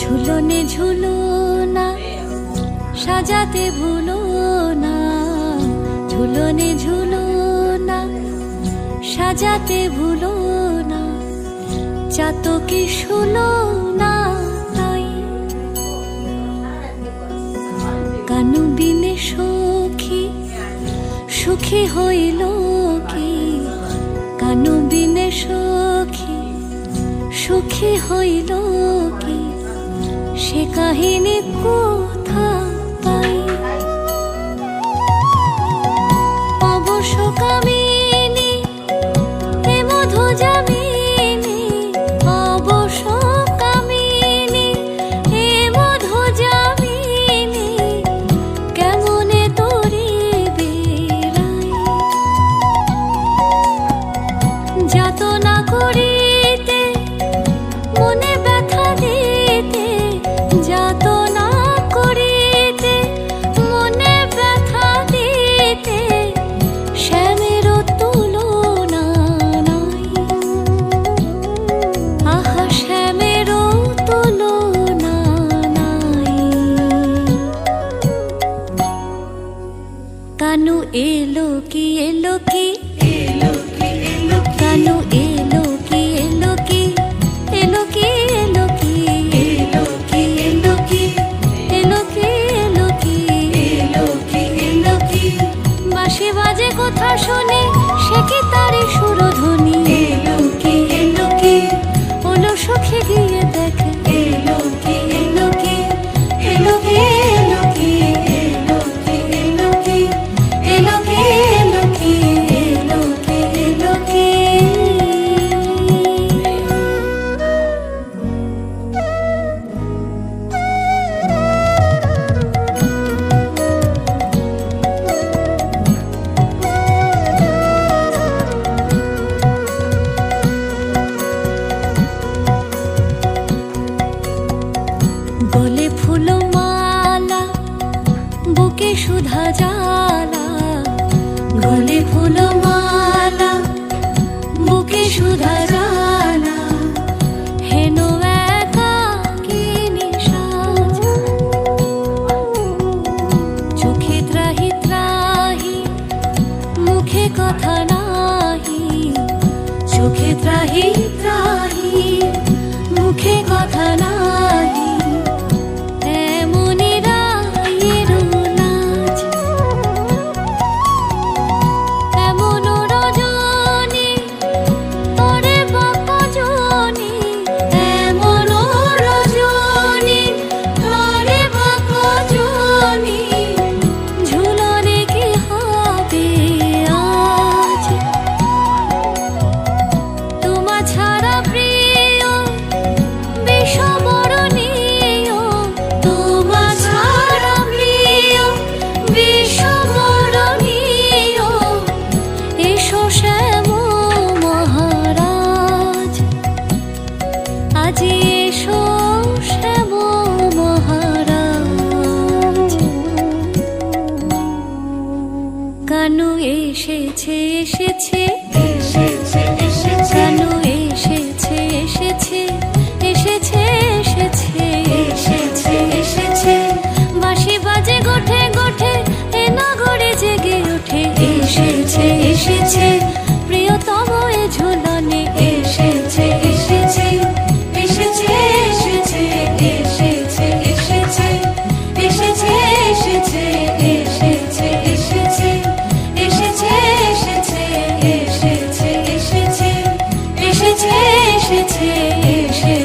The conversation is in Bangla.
ঝুলনে ঝুলো না, সাজাতে ভুলো না। ঝুলনে ঝুলো না, সাজাতে ভুলো না। চাতকে শুলো না তাই। কানু বিনে সখী সুখী হইল কি? কানু বিনে সখী সুখী হইল কি? সে কাহিনী কোথা পাই? অবশ্য কামিনী এ মধু যামিনী, অবশ্য কামিনী এ মধু যামিনী, কেমনে তোরে বেড়াই। যাতনা করিতে মনে ব্যথা দিতে, যাতনা করিতে মনে ব্যথা দিতে, শ্যামেরও তুলনা নাই। আহা শ্যামেরও তুলনা নাই। কানু এলো কি এলো কি? কানু এলো কি এলো কি? এলো কি এলো কি? এলো কি এলো কি? এলো কি এলো কি? এলো কি এলো কি? বাঁশি বাজে কথা শুনি, সে কি তারে সুরধ্বনি? এলো কি এলো কি? ওলো সখী গিয়ে দেখে। এলো কি এলো কি? এলো কি এলো কি? এলো কি এলো কি? এলো কি এলো কি? এলো কি এলো কি? গলে ফুলো মালা, বুকে সুধা জ্বালা। গলে ফুলো মালা, বুকে সুধা জ্বালা। হেন একাকিনী সাজা, চোখে ত্রাহি ত্রাহি, মুখে কথা নাহি। চোখে ত্রাহি ত্রাহি, মুখে কথা নাহি।